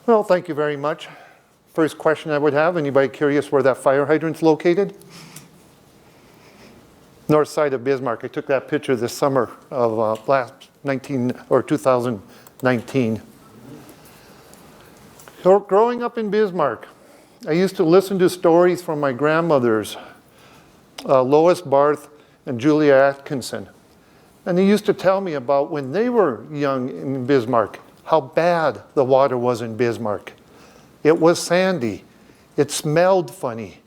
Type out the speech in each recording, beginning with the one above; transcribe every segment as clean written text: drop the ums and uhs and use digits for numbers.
Well, thank you very much. First question I would have, anybody curious where that fire hydrant's located? North side of Bismarck. I took that picture this summer of 2019. So growing up in Bismarck, I used to listen to stories from my grandmothers, Lois Barth and Julia Atkinson. And they used to tell me about when they were young in Bismarck, how bad the water was in Bismarck. It was sandy. It smelled funny.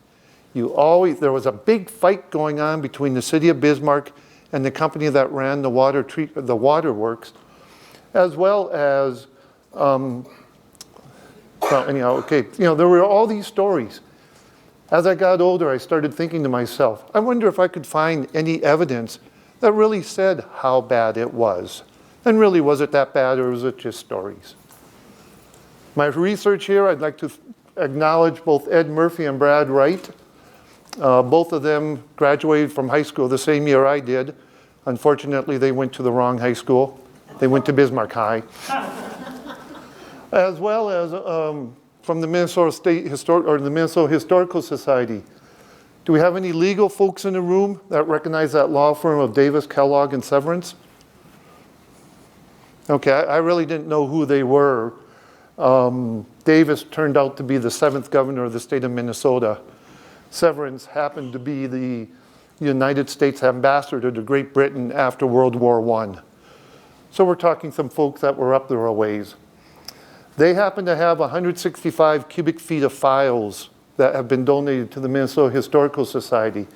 There was a big fight going on between the city of Bismarck and the company that ran the waterworks, as well as, there were all these stories. As I got older, I started thinking to myself, I wonder if I could find any evidence that really said how bad it was. And really, was it that bad, or was it just stories? My research here, I'd like to acknowledge both Ed Murphy and Brad Wright. Both of them graduated from high school the same year I did. Unfortunately, they went to the wrong high school. They went to Bismarck High. As well as from the Minnesota Minnesota Historical Society. Do we have any legal folks in the room that recognize that law firm of Davis, Kellogg, and Severance? Okay, I really didn't know who they were. Davis turned out to be the 7th governor of the state of Minnesota. Severance happened to be the United States ambassador to Great Britain after World War I. So we're talking some folks that were up there a ways. They happen to have 165 cubic feet of files that have been donated to the Minnesota Historical Society.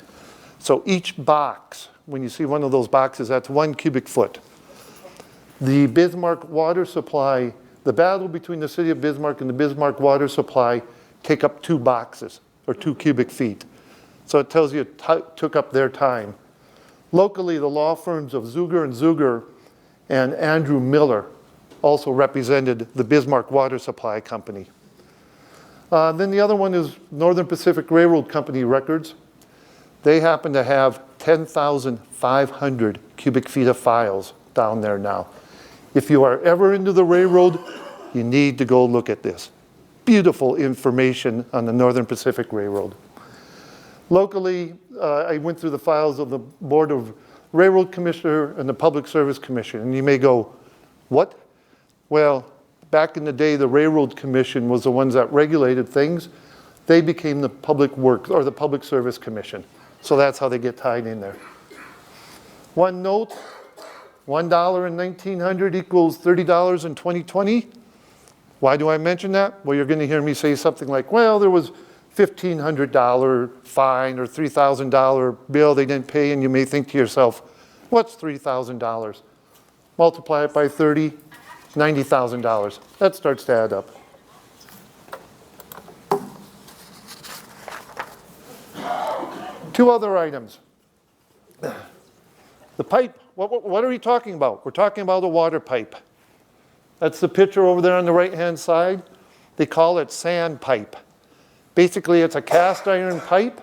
So each box, when you see one of those boxes, that's 1 cubic foot. The Bismarck water supply, the battle between the city of Bismarck and the Bismarck water supply take up 2 boxes, or 2 cubic feet. So it tells you it took up their time. Locally, the law firms of Zuger and Zuger and Andrew Miller also represented the Bismarck Water Supply Company. Then the other one is Northern Pacific Railroad Company records. They happen to have 10,500 cubic feet of files down there now. If you are ever into the railroad, you need to go look at this. Beautiful information on the Northern Pacific Railroad. Locally, I went through the files of the Board of Railroad Commissioner and the Public Service Commission. And you may go, what? Well, back in the day, the Railroad Commission was the ones that regulated things. They became the Public Works, or the Public Service Commission. So that's how they get tied in there. One note, $1 in 1900 equals $30 in 2020. Why do I mention that? Well, you're going to hear me say something like, well, there was $1,500 fine or $3,000 bill they didn't pay, and you may think to yourself, what's $3,000? Multiply it by 30, $90,000. That starts to add up. Two other items. The pipe, what are we talking about? We're talking about a water pipe. That's the picture over there on the right-hand side. They call it sand pipe. Basically, it's a cast iron pipe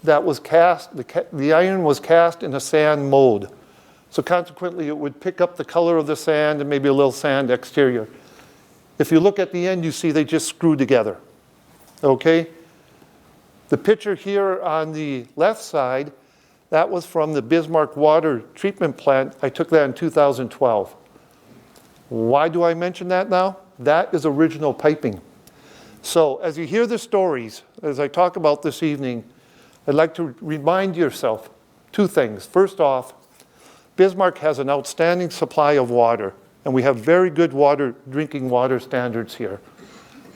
that was cast, the iron was cast in a sand mold. So consequently, it would pick up the color of the sand and maybe a little sand exterior. If you look at the end, you see they just screw together, okay? The picture here on the left side, that was from the Bismarck water treatment plant. I took that in 2012. Why do I mention that now? That is original piping. So as you hear the stories, as I talk about this evening, I'd like to remind yourself 2 things. First off, Bismarck has an outstanding supply of water, and we have very good drinking water standards here.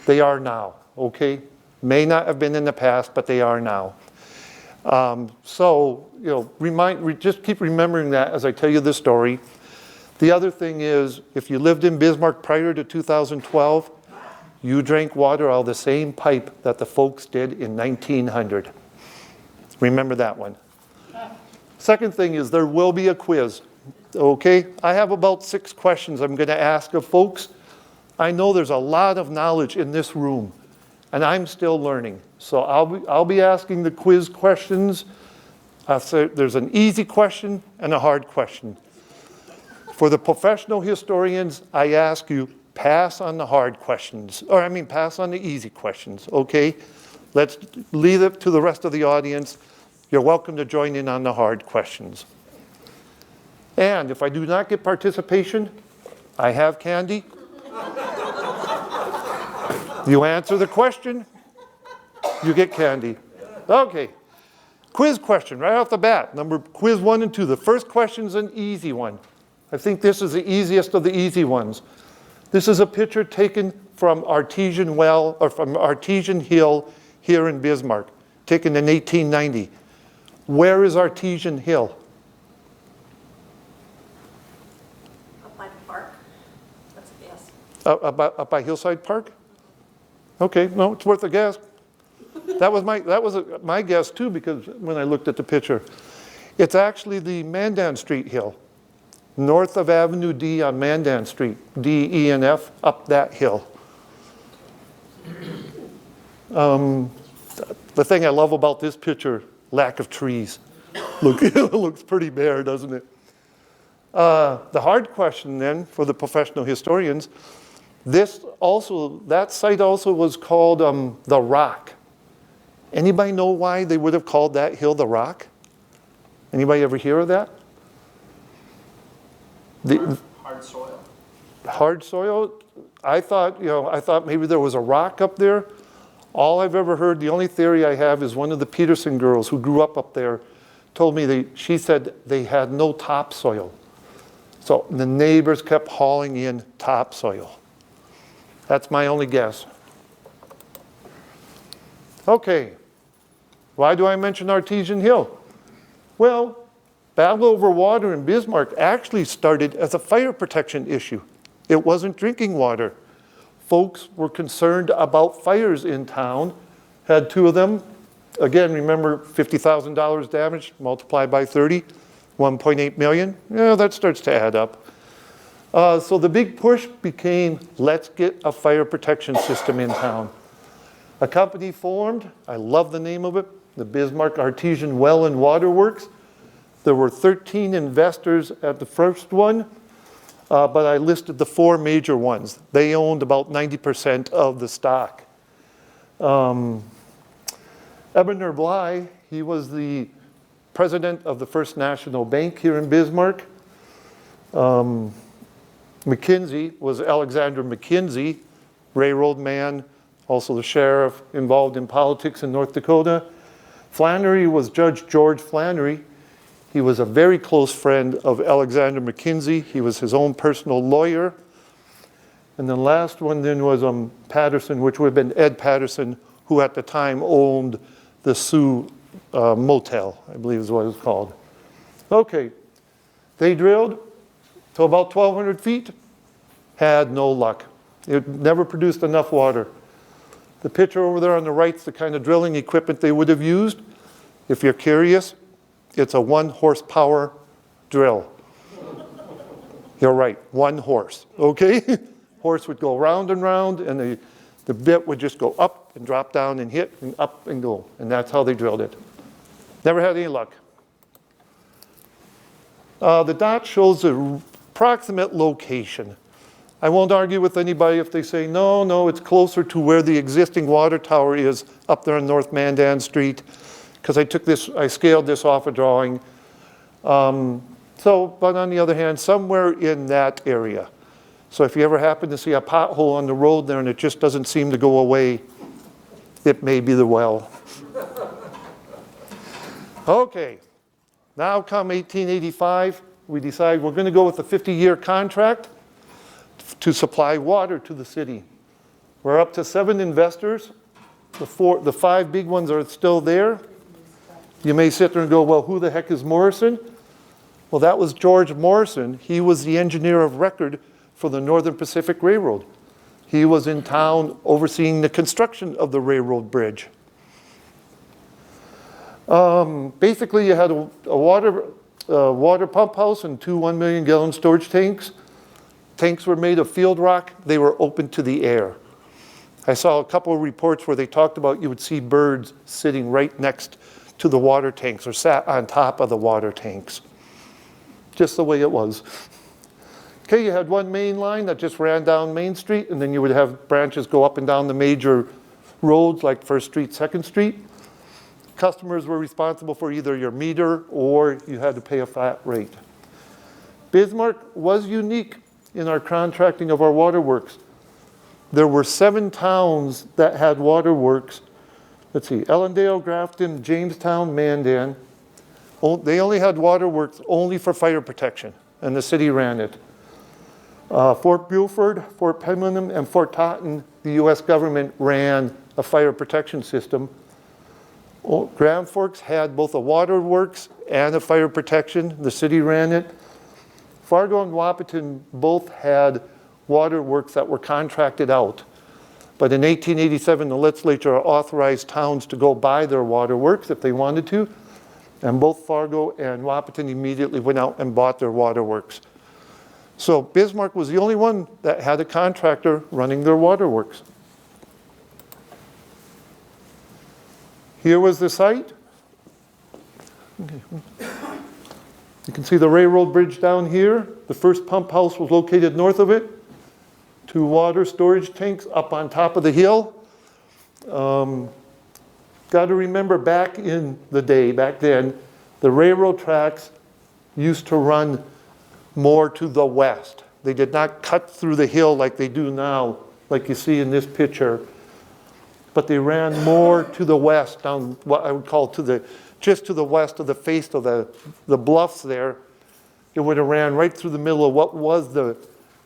They are now, okay? May not have been in the past, but they are now. So, just keep remembering that as I tell you the story. The other thing is, if you lived in Bismarck prior to 2012, you drank water out of the same pipe that the folks did in 1900. Remember that one. Second thing is there will be a quiz, okay? I have about 6 questions I'm going to ask of folks. I know there's a lot of knowledge in this room, and I'm still learning. So I'll be asking the quiz questions. There's an easy question and a hard question. For the professional historians, I ask you, pass on the hard questions, or I mean pass on the easy questions, okay? Let's leave it to the rest of the audience. You're welcome to join in on the hard questions. And if I do not get participation, I have candy. You answer the question, you get candy. Okay, quiz question right off the bat. Quiz 1 and 2. The first question's an easy one. I think this is the easiest of the easy ones. This is a picture taken from Artesian Well, or from Artesian Hill here in Bismarck, taken in 1890. Where is Artesian Hill? Up by the park. That's a guess. Up by Hillside Park? Okay, no, it's worth a guess. That was my guess too, because when I looked at the picture. It's actually the Mandan Street Hill, north of Avenue D on Mandan Street, D, E, and F, up that hill. The thing I love about this picture, lack of trees. Look, it looks pretty bare, doesn't it? The hard question then for the professional historians, that site also was called the Rock. Anybody know why they would have called that hill the Rock? Anybody ever hear of that? Hard soil. Hard soil? I thought maybe there was a rock up there. All I've ever heard, the only theory I have is one of the Peterson girls who grew up there told me she said they had no topsoil. So the neighbors kept hauling in topsoil. That's my only guess. Okay, why do I mention Artesian Hill? Well, battle over water in Bismarck actually started as a fire protection issue. It wasn't drinking water. Folks were concerned about fires in town, had 2 of them. Again, remember $50,000 damage, multiplied by 30, 1.8 million. Yeah, that starts to add up. So the big push became, let's get a fire protection system in town. A company formed, I love the name of it, the Bismarck Artesian Well and Water Works. There were 13 investors at the first one, but I listed the 4 major ones. They owned about 90% of the stock. Ebener Bly, he was the president of the First National Bank here in Bismarck. McKinsey was Alexander McKinsey, railroad man, also the sheriff, involved in politics in North Dakota. Flannery was Judge George Flannery. He was a very close friend of Alexander McKinsey. He was his own personal lawyer. And the last one then was Patterson, which would have been Ed Patterson, who at the time owned the Sioux Motel, I believe is what it was called. Okay, they drilled to about 1,200 feet, had no luck. It never produced enough water. The picture over there on the right is the kind of drilling equipment they would have used. If you're curious, it's a 1 horsepower drill. You're right, 1 horse, okay? Horse would go round and round, and the bit would just go up and drop down and hit and up and go. And that's how they drilled it. Never had any luck. The dot shows the approximate location. I won't argue with anybody if they say, no, it's closer to where the existing water tower is up there on North Mandan Street, because I scaled this off a drawing. But on the other hand, somewhere in that area. So if you ever happen to see a pothole on the road there and it just doesn't seem to go away, it may be the well. Okay, now come 1885, we decide we're going to go with a 50-year contract to supply water to the city. We're up to 7 investors. The 5 big ones are still there. You may sit there and go, well, who the heck is Morrison? Well, that was George Morrison. He was the engineer of record for the Northern Pacific Railroad. He was in town overseeing the construction of the railroad bridge. Basically, you had a water pump house and 2 1-million-gallon storage tanks. Tanks were made of field rock. They were open to the air. I saw a couple of reports where they talked about you would see birds sitting right next to the water tanks or sat on top of the water tanks. Just the way it was. Okay, you had one main line that just ran down Main Street, and then you would have branches go up and down the major roads like First Street, Second Street. Customers were responsible for either your meter or you had to pay a flat rate. Bismarck was unique in our contracting of our waterworks. There were 7 towns that had waterworks. Let's see, Ellendale, Grafton, Jamestown, Mandan. They only had waterworks only for fire protection, and the city ran it. Fort Buford, Fort Pembina, and Fort Totten, the US government ran a fire protection system. Grand Forks had both a waterworks and a fire protection. The city ran it. Fargo and Wahpeton both had waterworks that were contracted out. But in 1887, the legislature authorized towns to go buy their waterworks if they wanted to. And both Fargo and Wahpeton immediately went out and bought their waterworks. So Bismarck was the only one that had a contractor running their waterworks. Here was the site. You can see the railroad bridge down here. The first pump house was located north of it. 2 water storage tanks up on top of the hill. Got to remember back in the day, back then, the railroad tracks used to run more to the west. They did not cut through the hill like they do now, like you see in this picture. But they ran more to the west, down what I would call just to the west of the face of the bluffs there. It would have ran right through the middle of what was the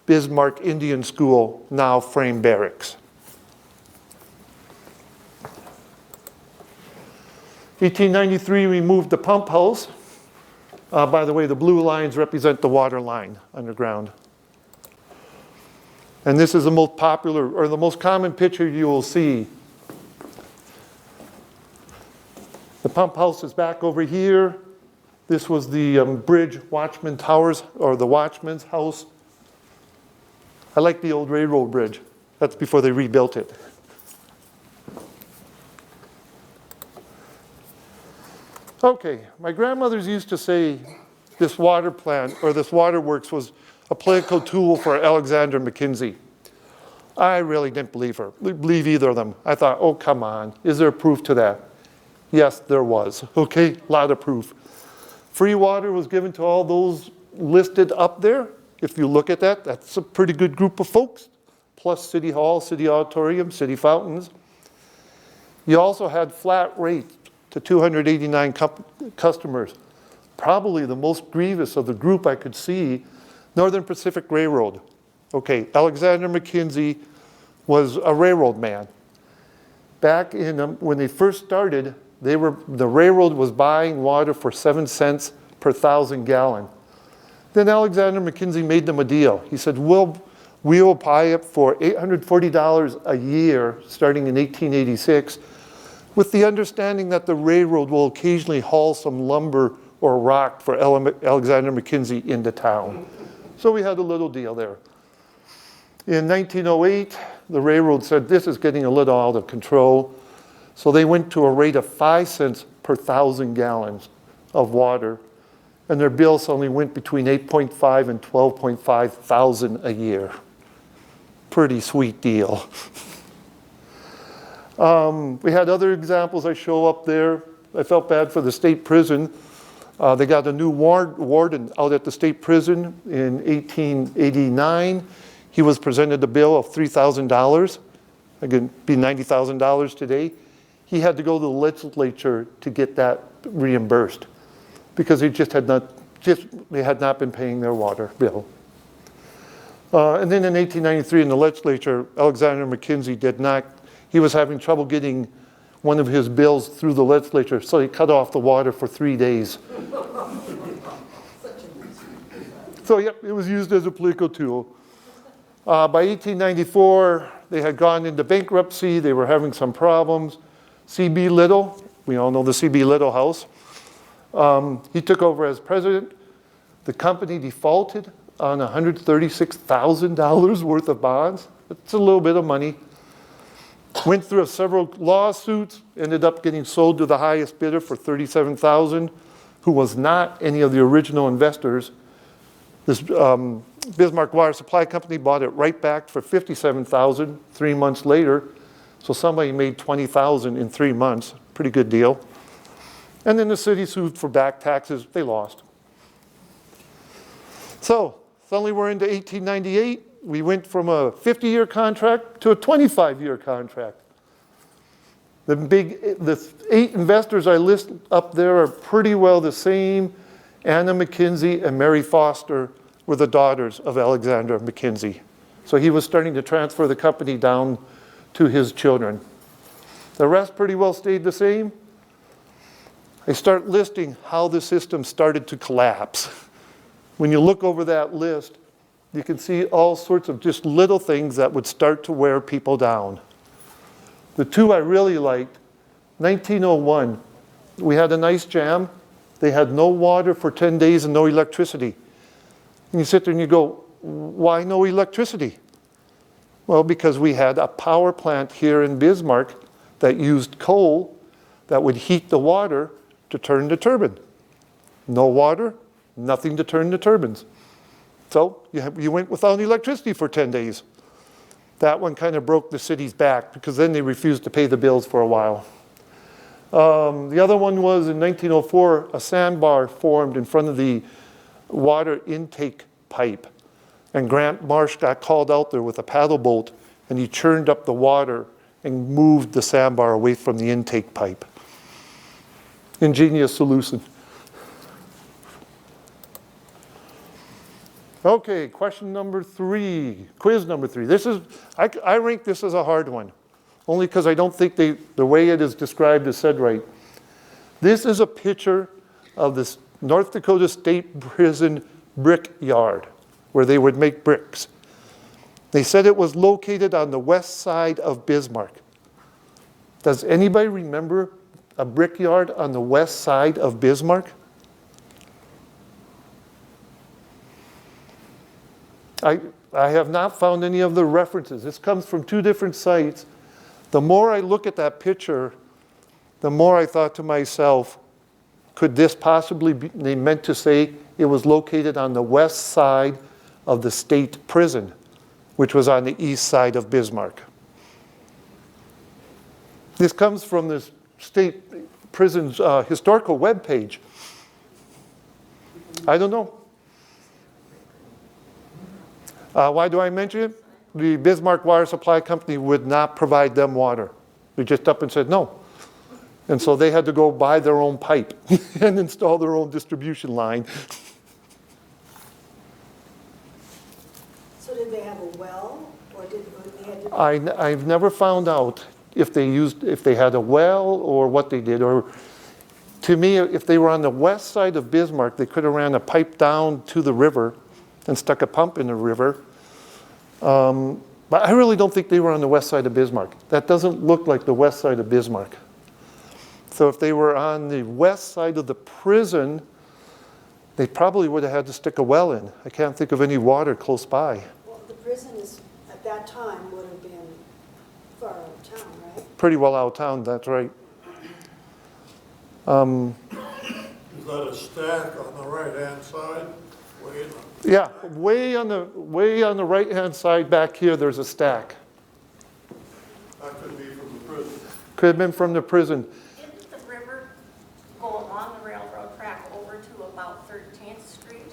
Bismarck Indian School, now Frame Barracks. 1893, we moved the pump house. By the way, the blue lines represent the water line underground. And this is the most popular, or the most common picture you will see. The pump house is back over here. This was the bridge watchman towers, or the watchman's house. I like the old railroad bridge. That's before they rebuilt it. Okay, my grandmothers used to say this water plant, or this waterworks, was a political tool for Alexander Mackenzie. I really didn't believe either of them. I thought, oh, come on, is there proof to that? Yes, there was, okay, a lot of proof. Free water was given to all those listed up there. If you look at that, that's a pretty good group of folks, plus City Hall, City Auditorium, City Fountains. You also had flat rates to 289 customers. Probably the most grievous of the group I could see, Northern Pacific Railroad. Okay, Alexander Mackenzie was a railroad man. Back in when they first started, the railroad was buying water for 7 cents per 1,000 gallon. Then Alexander Mackenzie made them a deal. He said, we will buy it for $840 a year starting in 1886, with the understanding that the railroad will occasionally haul some lumber or rock for Alexander Mackenzie into town. So we had a little deal there. In 1908, the railroad said, this is getting a little out of control. So they went to a rate of 5 cents per 1,000 gallons of water. And their bills only went between 8.5 and 12.5 thousand a year. Pretty sweet deal. We had other examples I show up there. I felt bad for the state prison. They got a new warden out at the state prison in 1889. He was presented a bill of $3,000. Again, be $90,000 today. He had to go to the legislature to get that reimbursed because they had not been paying their water bill. And then in 1893 in the legislature, Alexander Mackenzie he was having trouble getting one of his bills through the legislature, so he cut off the water for 3 days. So yeah, it was used as a political tool. By 1894, they had gone into bankruptcy. They were having some problems. C.B. Little, we all know the C.B. Little house. He took over as president. The company defaulted on $136,000 worth of bonds. It's a little bit of money. Went through several lawsuits, ended up getting sold to the highest bidder for $37,000, who was not any of the original investors. This Bismarck Water Supply Company bought it right back for $57,000 3 months later. So somebody made $20,000 in 3 months. Pretty good deal. And then the city sued for back taxes. They lost. So suddenly we're into 1898. We went from a 50-year contract to a 25-year contract. The 8 investors I list up there are pretty well the same. Anna McKinsey and Mary Foster were the daughters of Alexander McKinsey. So he was starting to transfer the company down to his children. The rest pretty well stayed the same. I start listing how the system started to collapse. When you look over that list, you can see all sorts of just little things that would start to wear people down. The 2 I really liked, 1901, we had an ice jam. They had no water for 10 days and no electricity. And you sit there and you go, why no electricity? Well, because we had a power plant here in Bismarck that used coal that would heat the water to turn the turbine. No water, nothing to turn the turbines. So you went without electricity for 10 days. That one kind of broke the city's back because then they refused to pay the bills for a while. The other one was in 1904, a sandbar formed in front of the water intake pipe. And Grant Marsh got called out there with a paddle boat and he churned up the water and moved the sandbar away from the intake pipe. Ingenious solution. Okay, question number 3, quiz number 3. This is, I rank this as a hard one, only because I don't think the way it is described is said right. This is a picture of this North Dakota State Prison brick yard where they would make bricks. They said it was located on the west side of Bismarck. Does anybody remember a brick yard on the west side of Bismarck? I have not found any of the references. This comes from 2 different sites. The more I look at that picture, the more I thought to myself, could this possibly be, they meant to say it was located on the west side of the state prison, which was on the east side of Bismarck. This comes from the state prison's historical webpage. I don't know. Why do I mention it? The Bismarck Water Supply Company would not provide them water. They just up and said no. And so they had to go buy their own pipe and install their own distribution line. So did they have a well, or did they had to? I've never found out if they had a well or what they did. Or to me, if they were on the west side of Bismarck, they could have ran a pipe down to the river and stuck a pump in the river. But I really don't think they were on the west side of Bismarck. That doesn't look like the west side of Bismarck. So if they were on the west side of the prison, they probably would have had to stick a well in. I can't think of any water close by. Well, the prison is, at that time would have been far out of town, right? Pretty well out of town, that's right. Is that a stack on the right-hand side? Way in the... Yeah, way on the right-hand side back here, there's a stack. That could be from the prison. Could have been from the prison. Didn't the river go along the railroad track over to about 13th Street?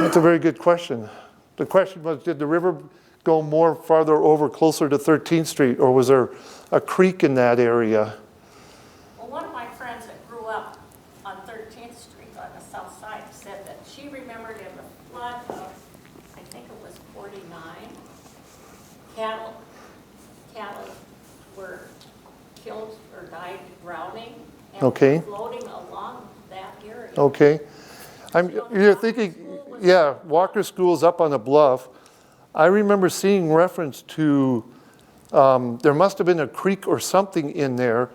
That's a very good question. The question was, did the river go more farther over closer to 13th Street, or was there a creek in that area? Well, one of my friends that grew up on 13th Street on the south side said that she remembered in the flood of, I think it was 49, cattle were killed or died drowning and Okay. floating along that area. Okay. You're thinking, yeah, Walker School's up on a bluff. I remember seeing reference to, there must have been a creek or something in there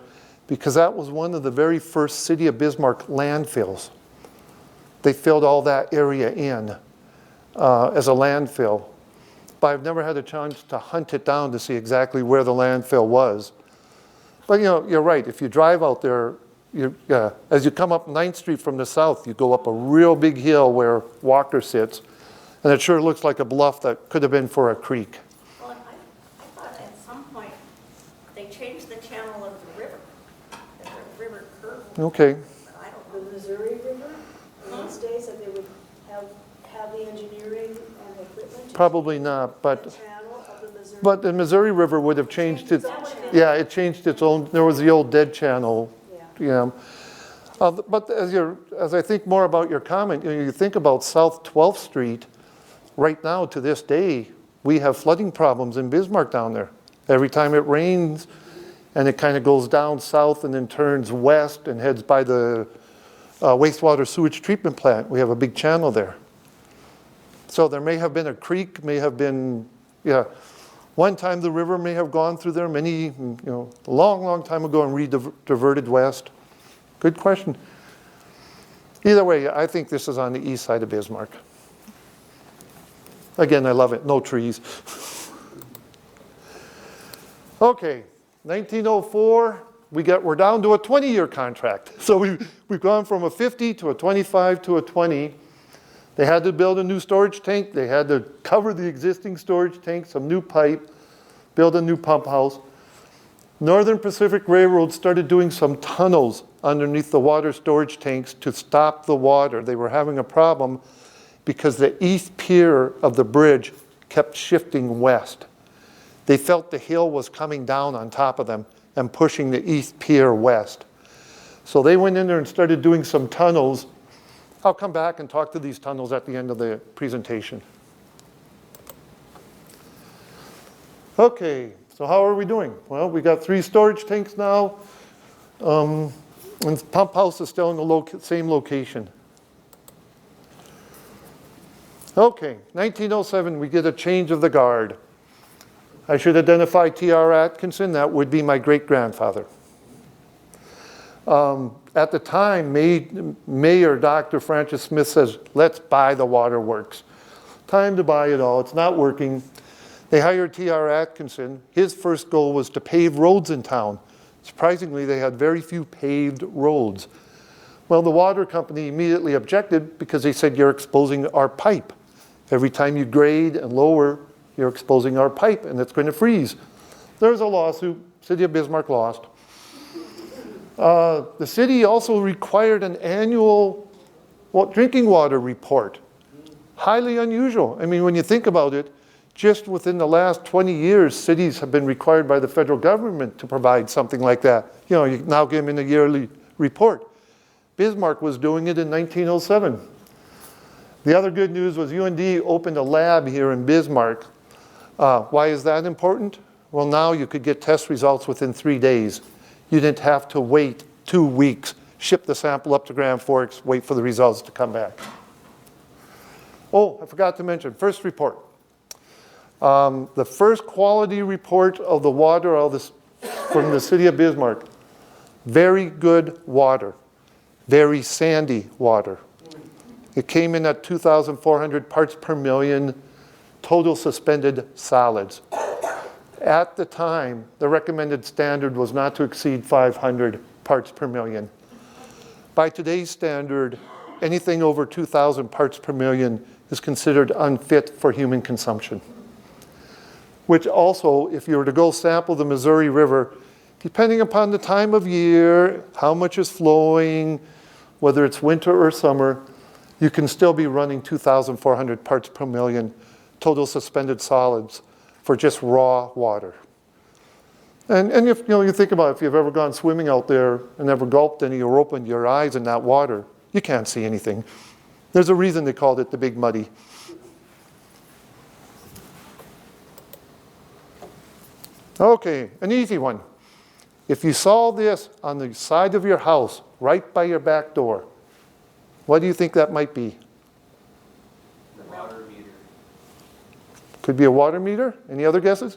because that was one of the very first City of Bismarck landfills. They filled all that area in as a landfill. But I've never had a chance to hunt it down to see exactly where the landfill was. But you know, you're right, if you drive out there, as you come up 9th Street from the south, you go up a real big hill where Walker sits, and it sure looks like a bluff that could have been for a creek. Well, I thought at some point they changed the channel of the river, that the river curved. Okay. But I don't The know. Missouri River, in those days, that they would have the engineering and equipment to Probably not, the but channel of the Missouri. the Missouri River would have changed its, That would've been- yeah, it changed its own, there was the old dead channel. Yeah. Yeah. But as I think more about your comment, you think about South 12th Street, right now to this day, we have flooding problems in Bismarck down there. Every time it rains and it kind of goes down south and then turns west and heads by the wastewater sewage treatment plant, we have a big channel there. So there may have been a creek, may have been, one time the river may have gone through there a long time ago and diverted west. Good question. Either way, I think this is on the east side of Bismarck. Again, I love it, no trees. Okay, 1904, we're down to a 20-year contract. So we've gone from a 50 to a 25 to a 20. They had to build a new storage tank. They had to cover the existing storage tank, some new pipe, build a new pump house. Northern Pacific Railroad started doing some tunnels underneath the water storage tanks to stop the water. They were having a problem because the east pier of the bridge kept shifting west. They felt the hill was coming down on top of them and pushing the east pier west. So they went in there and started doing some tunnels. I'll come back and talk to these tunnels at the end of the presentation. Okay, so how are we doing? Well, we got 3 storage tanks now. And the pump house is still in the same location. Okay, 1907, we get a change of the guard. I should identify T.R. Atkinson, that would be my great-grandfather. At the time, Mayor Dr. Francis Smith says, let's buy the waterworks. Time to buy it all, it's not working. They hired T.R. Atkinson. His first goal was to pave roads in town. Surprisingly, they had very few paved roads. Well, the water company immediately objected because they said, you're exposing our pipe. Every time you grade and lower, you're exposing our pipe and it's going to freeze. There's a lawsuit, City of Bismarck lost. The city also required an annual drinking water report. Highly unusual. I mean, when you think about it, just within the last 20 years, cities have been required by the federal government to provide something like that. You now give them in a yearly report. Bismarck was doing it in 1907. The other good news was UND opened a lab here in Bismarck. Why is that important? Well, now you could get test results within 3 days. You didn't have to wait 2 weeks, ship the sample up to Grand Forks, wait for the results to come back. Oh, I forgot to mention, first report. The first quality report of the water from the city of Bismarck. Very good water, very sandy water. It came in at 2,400 parts per million, total suspended solids. At the time, the recommended standard was not to exceed 500 parts per million. By today's standard, anything over 2,000 parts per million is considered unfit for human consumption. Which also, if you were to go sample the Missouri River, depending upon the time of year, how much is flowing, whether it's winter or summer, you can still be running 2,400 parts per million total suspended solids for just raw water. And if you think about it, if you've ever gone swimming out there and ever gulped any or opened your eyes in that water, you can't see anything. There's a reason they called it the Big Muddy. Okay, an easy one. If you saw this on the side of your house, right by your back door, what do you think that might be? The water meter. Could be a water meter. Any other guesses?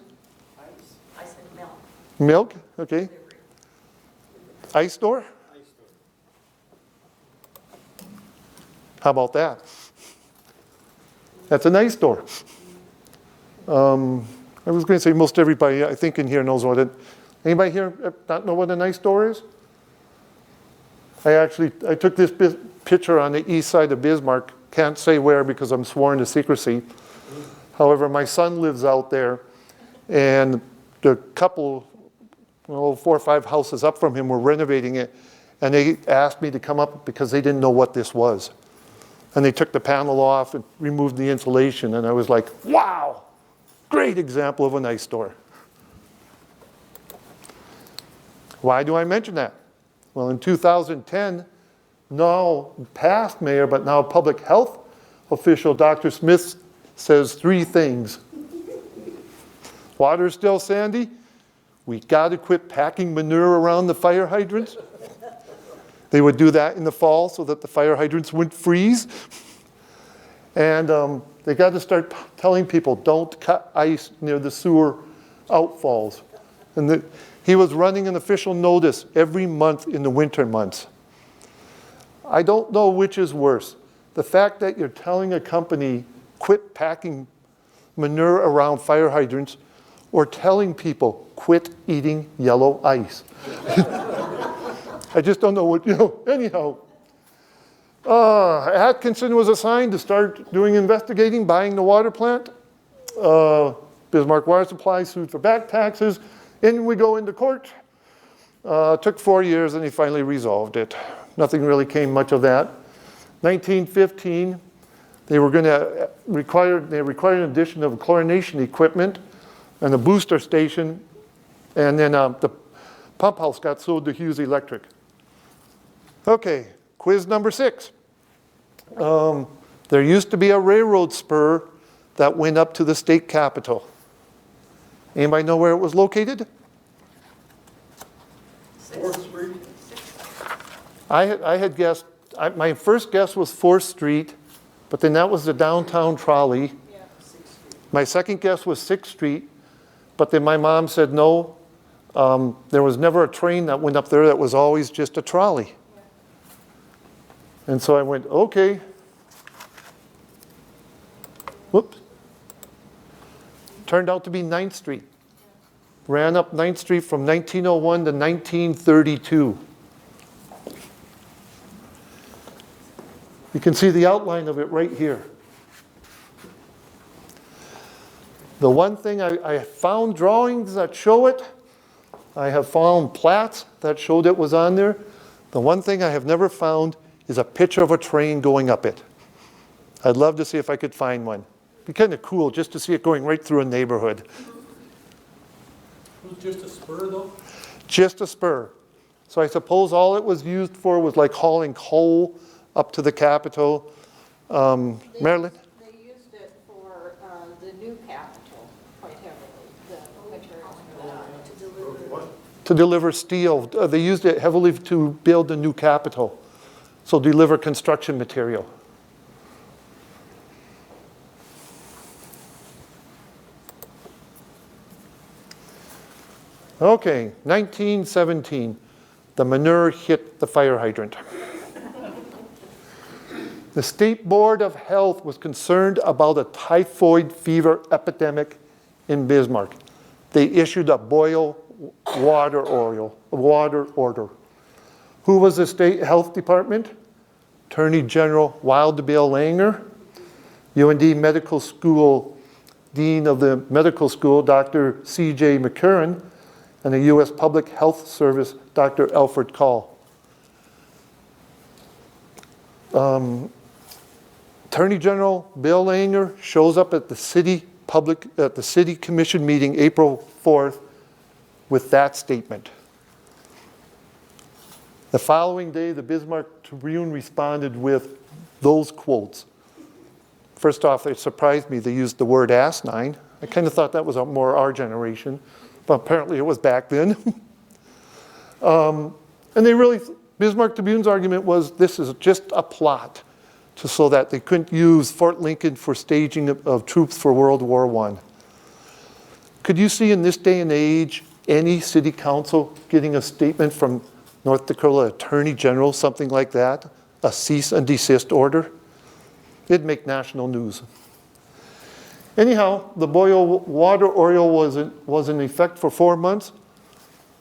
I said milk. Milk, okay. Ice store? How about that? That's an ice store. I was going to say most everybody, I think, in here knows what it. Anybody here not know what an ice store is? I took this picture on the east side of Bismarck. Can't say where because I'm sworn to secrecy. However, my son lives out there, and the couple, 4 or 5 houses up from him were renovating it, and they asked me to come up because they didn't know what this was. And they took the panel off and removed the insulation, and I was like, wow, great example of an ice store. Why do I mention that? Well, in 2010, now past mayor, but now public health official, Dr. Smith says 3 things. Water's still sandy. We got to quit packing manure around the fire hydrants. They would do that in the fall so that the fire hydrants wouldn't freeze. And they got to start telling people, don't cut ice near the sewer outfalls. And he was running an official notice every month in the winter months. I don't know which is worse. The fact that you're telling a company, quit packing manure around fire hydrants, or telling people, quit eating yellow ice. I just don't know what, anyhow. Adkinson was assigned to start doing investigating, buying the water plant. Bismarck Water Supply sued for back taxes. In we go into court. Took 4 years and he finally resolved it. Nothing really came much of that. 1915, they required an addition of chlorination equipment and a booster station, and then the pump house got sold to Hughes Electric. Okay, quiz number 6. There used to be a railroad spur that went up to the state capitol. Anybody know where it was located? 4th Street? I had guessed, my first guess was 4th Street, but then that was the downtown trolley. Yeah, 6th Street. My second guess was 6th Street, but then my mom said no. There was never a train that went up there, that was always just a trolley. Yeah. And so I went, okay. Whoops. Turned out to be 9th Street. Ran up 9th Street from 1901 to 1932. You can see the outline of it right here. The one thing I found drawings that show it. I have found plats that showed it was on there. The one thing I have never found is a picture of a train going up it. I'd love to see if I could find one. It'd be kind of cool just to see it going right through a neighborhood. It was just a spur though? Just a spur. So I suppose all it was used for was like hauling coal up to the Capitol. Marilyn? They used it for the new Capitol quite heavily, the materials for that. To deliver. To deliver steel. They used it heavily to build the new Capitol. So deliver construction material. Okay, 1917. The manure hit the fire hydrant. The State Board of Health was concerned about a typhoid fever epidemic in Bismarck. They issued a boil water order. Who was the state health department? Attorney General Wild Bill Langer, UND Medical School Dean of the Medical School, Dr. C.J. McCurran, and the U.S. Public Health Service, Dr. Alfred Call. Attorney General Bill Langer shows up at the city commission meeting April 4th with that statement. The following day, the Bismarck Tribune responded with those quotes. First off, it surprised me they used the word asinine. I kind of thought that was more our generation, but apparently it was back then. And Bismarck Tribune's argument was this is just a plot so that they couldn't use Fort Lincoln for staging of troops for World War I. Could you see in this day and age any city council getting a statement from North Dakota Attorney General, something like that, a cease and desist order? It'd make national news. Anyhow, the boil water oil was in effect for 4 months.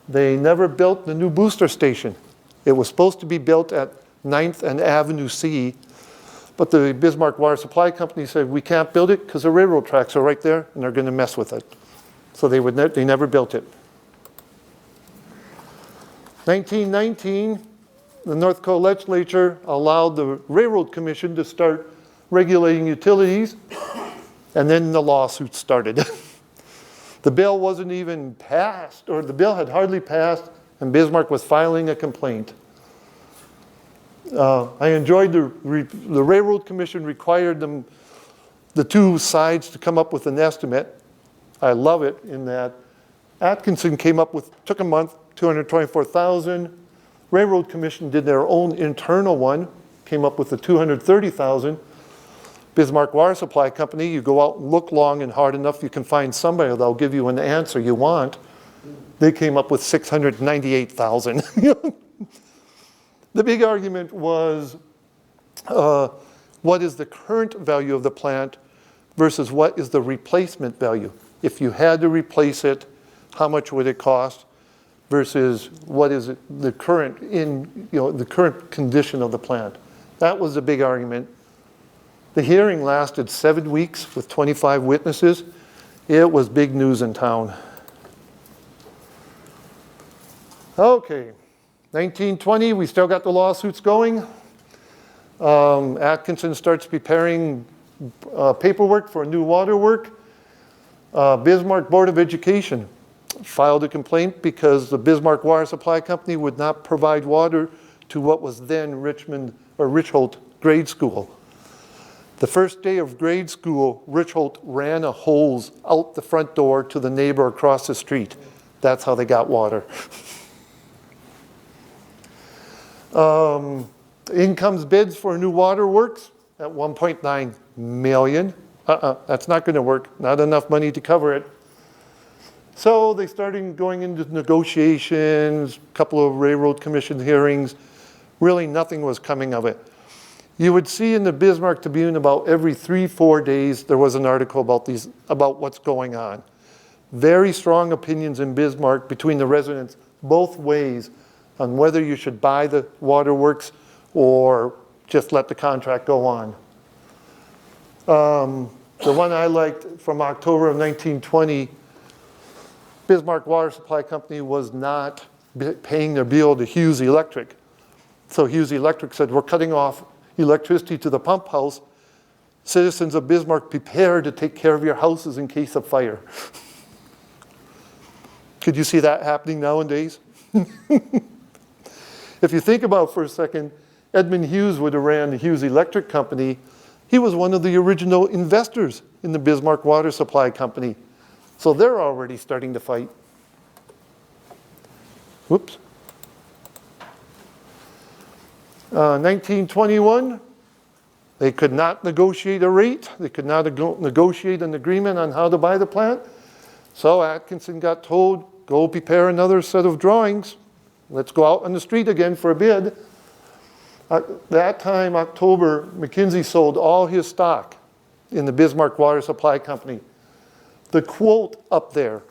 They never built the new booster station. It was supposed to be built at 9th and Avenue C, but the Bismarck Water Supply Company said, we can't build it because the railroad tracks are right there and they're going to mess with it. So they never built it. 1919, the North Dakota legislature allowed the Railroad Commission to start regulating utilities, and then the lawsuit started. The bill wasn't even passed, or the bill had hardly passed, and Bismarck was filing a complaint. I enjoyed the Railroad Commission required the two sides to come up with an estimate. I love it in that Adkinson came up with, took a month, $224,000. Railroad Commission did their own internal one, came up with the $230,000. Bismarck Water Supply Company, you go out and look long and hard enough, you can find somebody that'll give you an answer you want. They came up with $698,000. The big argument was, what is the current value of the plant versus what is the replacement value? If you had to replace it, how much would it cost versus what is the current the current condition of the plant? That was the big argument. The hearing lasted 7 weeks with 25 witnesses. It was big news in town. Okay, 1920, we still got the lawsuits going. Adkinson starts preparing paperwork for a new water work. Bismarck Board of Education filed a complaint because the Bismarck Water Supply Company would not provide water to what was then Richholt Grade School. The first day of grade school, Richholt ran a hose out the front door to the neighbor across the street. That's how they got water. In comes bids for new water works at $1.9 million. That's not going to work. Not enough money to cover it. So they started going into negotiations, a couple of Railroad Commission hearings. Really nothing was coming of it. You would see in the Bismarck Tribune about every 3-4 days there was an article about what's going on. Very strong opinions in Bismarck between the residents both ways on whether you should buy the waterworks or just let the contract go on. The one I liked from October of 1920, Bismarck Water Supply Company was not paying their bill to Hughes Electric. So Hughes Electric said, we're cutting off electricity to the pump house. Citizens of Bismarck, prepare to take care of your houses in case of fire. Could you see that happening nowadays? If you think about it for a second, Edmund Hughes would have ran the Hughes Electric Company. He was one of the original investors in the Bismarck Water Supply Company. So they're already starting to fight. Whoops. 1921, they could not negotiate a rate. They could not negotiate an agreement on how to buy the plant. So Adkinson got told, go prepare another set of drawings. Let's go out on the street again for a bid. At that time, October, McKinsey sold all his stock in the Bismarck Water Supply Company. The quote up there,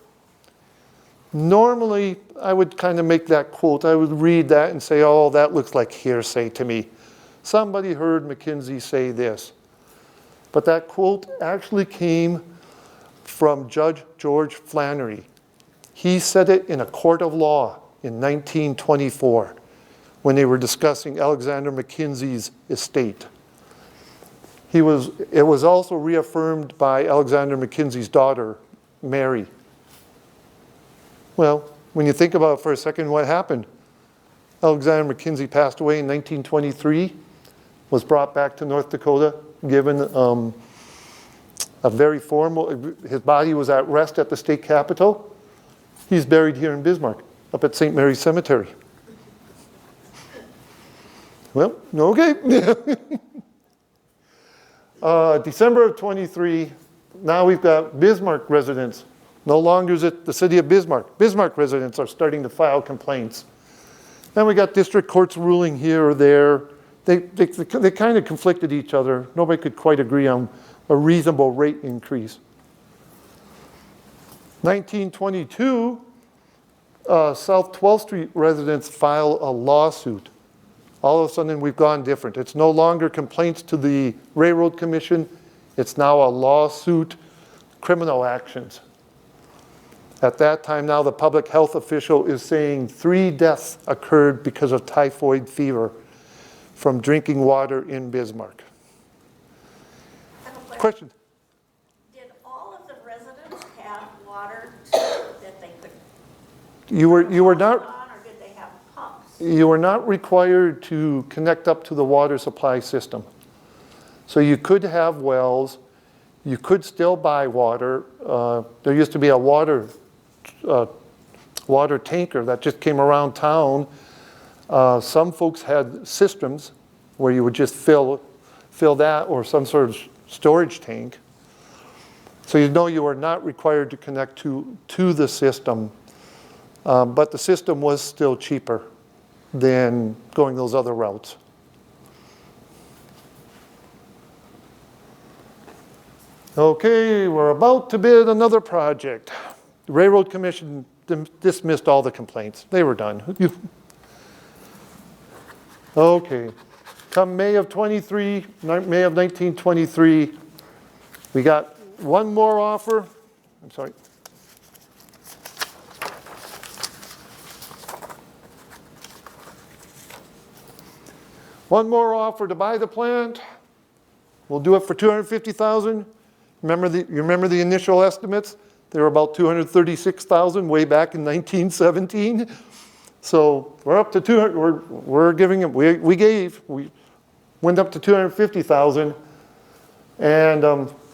normally I would kind of make that quote. I would read that and say, oh, that looks like hearsay to me. Somebody heard McKinsey say this. But that quote actually came from Judge George Flannery. He said it in a court of law in 1924 when they were discussing Alexander McKinsey's estate. It was also reaffirmed by Alexander McKinsey's daughter, Mary. Well, when you think about it for a second, what happened? Alexander McKinsey passed away in 1923, was brought back to North Dakota, given a very formal, his body was at rest at the state capitol. He's buried here in Bismarck, up at St. Mary's Cemetery. Well, okay. December of 23, now we've got Bismarck residents. No longer is it the city of Bismarck. Bismarck residents are starting to file complaints. Then we got district courts ruling here or there. They kind of conflicted each other. Nobody could quite agree on a reasonable rate increase. 1922, South 12th Street residents file a lawsuit. All of a sudden, we've gone different. It's no longer complaints to the Railroad Commission. It's now a lawsuit, criminal actions. At that time now, the public health official is saying 3 deaths occurred because of typhoid fever from drinking water in Bismarck. I have a Question? Did all of the residents have water that they could You were on, not or did they have pumps? you were not required to connect up to the water supply system. So you could have wells, you could still buy water. There used to be a water tanker that just came around town. Some folks had cisterns where you would just fill that, or some sort of storage tank. So you know you were not required to connect to the system, but the system was still cheaper than going those other routes. Okay, we're about to bid another project. The Railroad Commission dismissed all the complaints. They were done. Okay, come May of 1923, we got one more offer. I'm sorry. One more offer to buy the plant. We'll do it for $250,000. You remember the initial estimates? They were about $236,000 way back in 1917. So we're up to 200. We're giving them. We went up to 250,000, and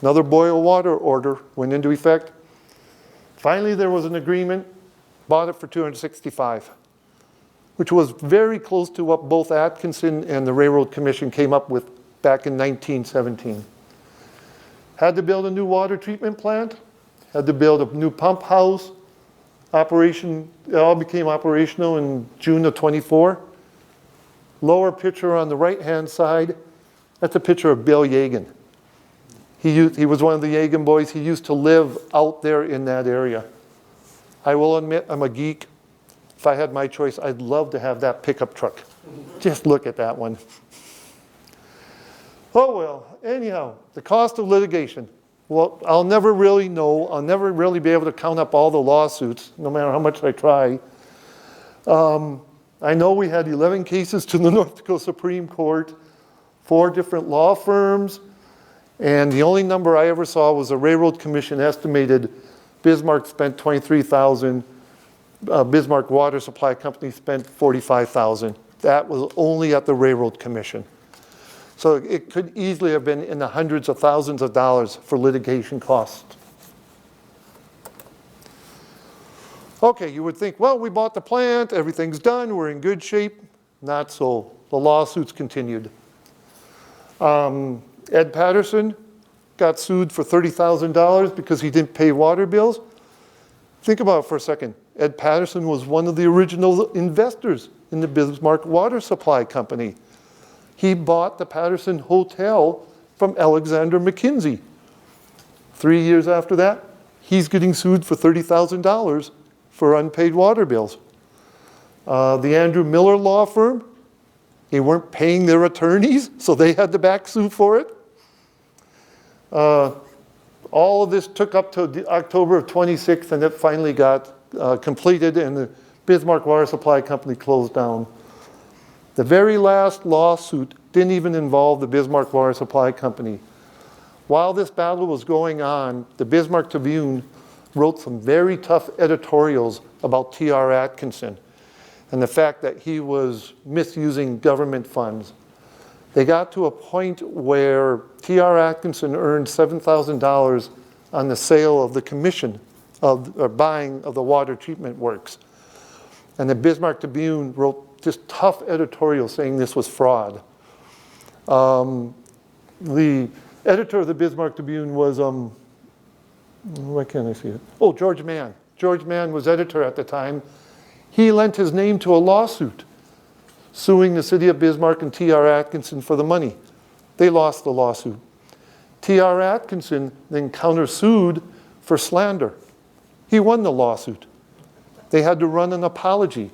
another boil water order went into effect. Finally, there was an agreement. Bought it for 265, which was very close to what both Adkinson and the Railroad Commission came up with back in 1917. Had to build a new water treatment plant. Had to build a new pump house. It all became operational in June of 24. Lower picture on the right-hand side, that's a picture of Bill Yagan. He was one of the Yagan boys. He used to live out there in that area. I will admit, I'm a geek. If I had my choice, I'd love to have that pickup truck. Just look at that one. Oh well, anyhow, the cost of litigation. Well, I'll never really know. I'll never really be able to count up all the lawsuits, no matter how much I try. I know we had 11 cases to the North Dakota Supreme Court, 4 different law firms, and the only number I ever saw was the Railroad Commission estimated Bismarck spent $23,000, Bismarck Water Supply Company spent $45,000. That was only at the Railroad Commission. So it could easily have been in the hundreds of thousands of dollars for litigation costs. Okay, you would think, well, we bought the plant, everything's done, we're in good shape. Not so. The lawsuits continued. Ed Patterson got sued for $30,000 because he didn't pay water bills. Think about it for a second. Ed Patterson was one of the original investors in the Bismarck Water Supply Company. He bought the Patterson Hotel from Alexander McKinsey. 3 years after that, he's getting sued for $30,000 for unpaid water bills. The Andrew Miller law firm, they weren't paying their attorneys, so they had to back sue for it. All of this took up to October of 26th, and it finally got completed, and the Bismarck Water Supply Company closed down. The very last lawsuit didn't even involve the Bismarck Water Supply Company. While this battle was going on, the Bismarck Tribune wrote some very tough editorials about T.R. Adkinson and the fact that he was misusing government funds. They got to a point where T.R. Adkinson earned $7,000 on the sale of the commission or buying of the water treatment works. And the Bismarck Tribune wrote just tough editorial saying this was fraud. The editor of the Bismarck Tribune was, why can't I see it? Oh, George Mann. George Mann was editor at the time. He lent his name to a lawsuit suing the city of Bismarck and T.R. Adkinson for the money. They lost the lawsuit. T.R. Adkinson then countersued for slander. He won the lawsuit. they had to run an apology,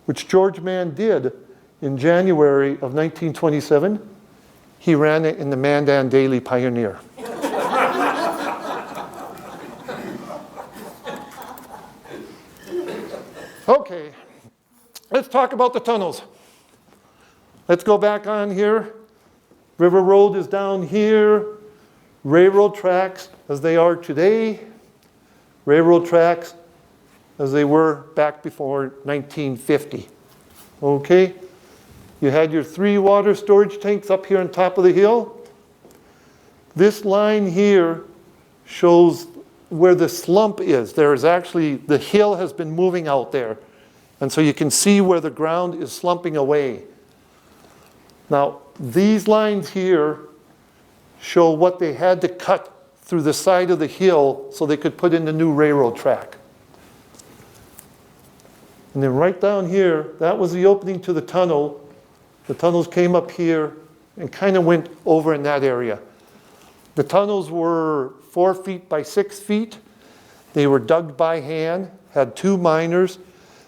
which George Mann did in January of 1927. He ran it in the Mandan Daily Pioneer. Okay, let's talk about the tunnels. Let's go back on here. River Road is down here. Railroad tracks as they are today. Railroad tracks as they were back before 1950. Okay? You had your 3 water storage tanks up here on top of the hill. This line here shows where the slump is. There is actually, the hill has been moving out there. And so you can see where the ground is slumping away. Now, these lines here show what they had to cut through the side of the hill so they could put in the new railroad track. And then right down here, that was the opening to the tunnel. The tunnels came up here and kind of went over in that area. The tunnels were 4 feet by 6 feet. They were dug by hand, had 2 miners.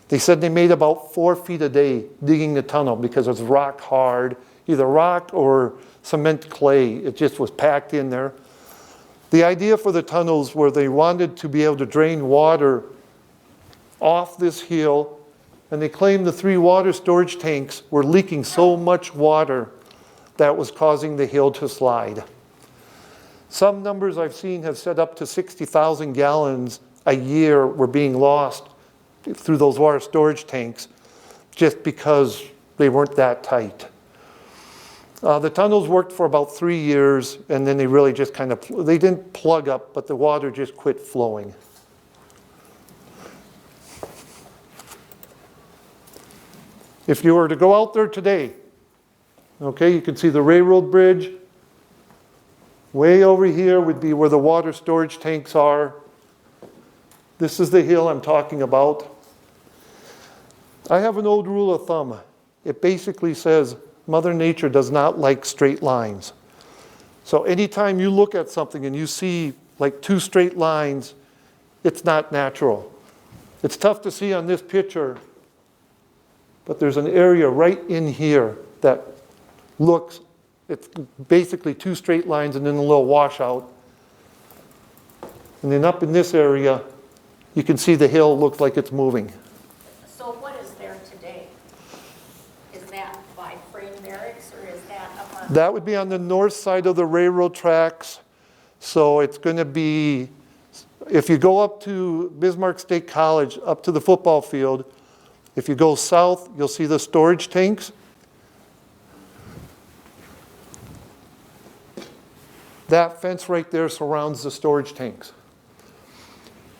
They said they made about 4 feet a day digging the tunnel because it was rock hard, either rock or cement clay. It just was packed in there. The idea for the tunnels were they wanted to be able to drain water off this hill, and they claimed the 3 water storage tanks were leaking so much water that was causing the hill to slide. Some numbers I've seen have said up to 60,000 gallons a year were being lost through those water storage tanks just because they weren't that tight. The tunnels worked for about 3 years, and then they really just kind of, they didn't plug up, but the water just quit flowing. If you were to go out there today, okay, you can see the railroad bridge. Way over here would be where the water storage tanks are. This is the hill I'm talking about. I have an old rule of thumb. It basically says Mother Nature does not like straight lines. So anytime you look at something and you see like 2 straight lines, it's not natural. It's tough to see on this picture, but there's an area right in here that looks, it's basically 2 straight lines and then a little washout. And then up in this area, you can see the hill looks like it's moving. So what is there today? Is that by frame barracks or is that up on? That would be on the north side of the railroad tracks. So it's going to be, if you go up to Bismarck State College, up to the football field, if you go south, you'll see the storage tanks. That fence right there surrounds the storage tanks.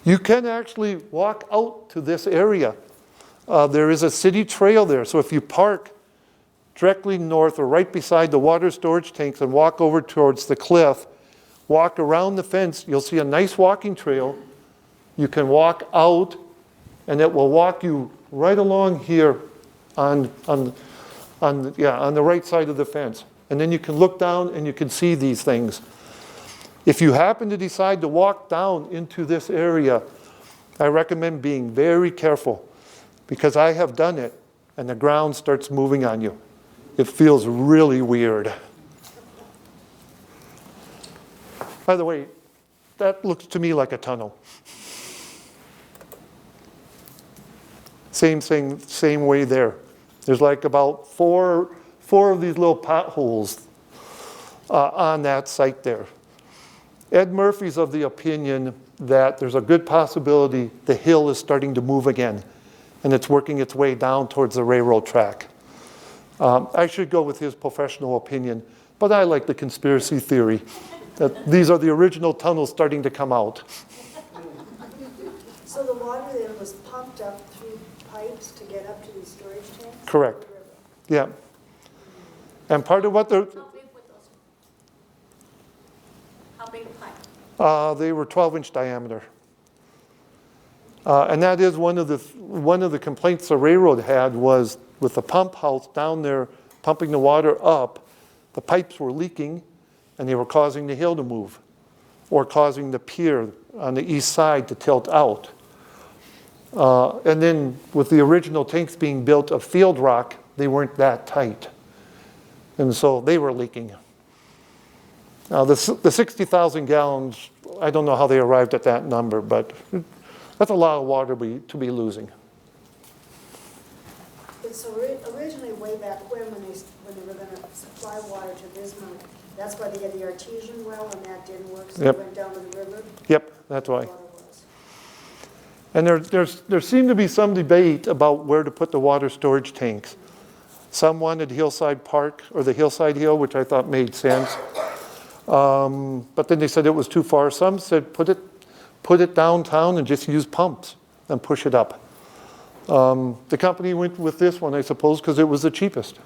You can actually walk out to this area. There is a city trail there, so if you park directly north or right beside the water storage tanks and walk over towards the cliff, walk around the fence, you'll see a nice walking trail. You can walk out and it will walk you right along here on the right side of the fence. And then you can look down and you can see these things. If you happen to decide to walk down into this area, I recommend being very careful because I have done it and the ground starts moving on you. It feels really weird. By the way, that looks to me like a tunnel. Same thing, same way there. There's like about four of these little potholes on that site there. Ed Murphy's of the opinion that there's a good possibility the hill is starting to move again and it's working its way down towards the railroad track. I should go with his professional opinion, but I like the conspiracy theory that these are the original tunnels starting to come out. So the water then was pumped up through pipes to get up to these storage tanks? Correct. Yeah. And part of what they're, How big were those? How big a pipe? they were 12-inch diameter. And that is one of the complaints the railroad had was with the pump house down there pumping the water up, the pipes were leaking and they were causing the hill to move or causing the pier on the east side to tilt out. And then with the original tanks being built of field rock, they weren't that tight. And so they were leaking. Now the 60,000 gallons, I don't know how they arrived at that number, but that's a lot of water to be losing. And so originally, way back when they were gonna supply water to Bismarck, that's why they had the artesian well and that didn't work, so Yep. they went down to the river. Yep, that's why. Water was. And there seemed to be some debate about where to put the water storage tanks. Some wanted Hillside Park or the Hillside Hill, which I thought made sense. But then they said it was too far. Some said put it downtown and just use pumps and push it up. The company went with this one, I suppose, because it was the cheapest.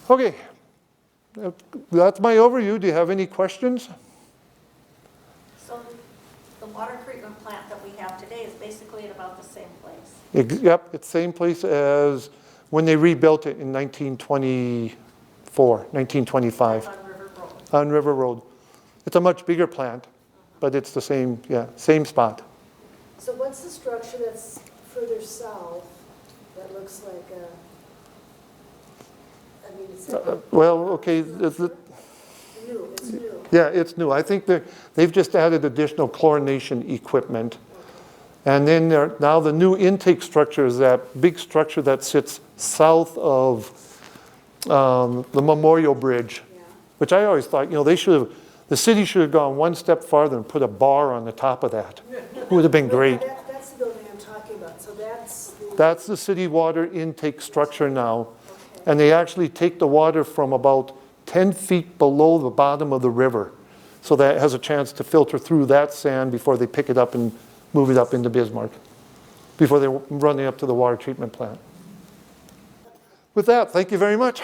Okay, that's my overview. Do you have any questions? So the water treatment plant that we have today is basically at about the same place. Yep, it's the same place as when they rebuilt it in 1924, 1925 On River Road. on River Road. It's a much bigger plant, but it's the same, same spot. So what's the structure that's further south that looks like I mean, it's Well, okay, new, it's new. yeah, it's new. I think they've just added additional chlorination equipment. And then now the new intake structure is that big structure that sits south of the Memorial Bridge, Yeah. which I always thought, the city should have gone one step farther and put a bar on the top of that. It would have been great. That's the building I'm talking about, so That's the city water intake structure now. okay. And they actually take the water from about 10 feet below the bottom of the river. So that it has a chance to filter through that sand before they pick it up and move it up into Bismarck, before they run it up to the water treatment plant. With that, thank you very much.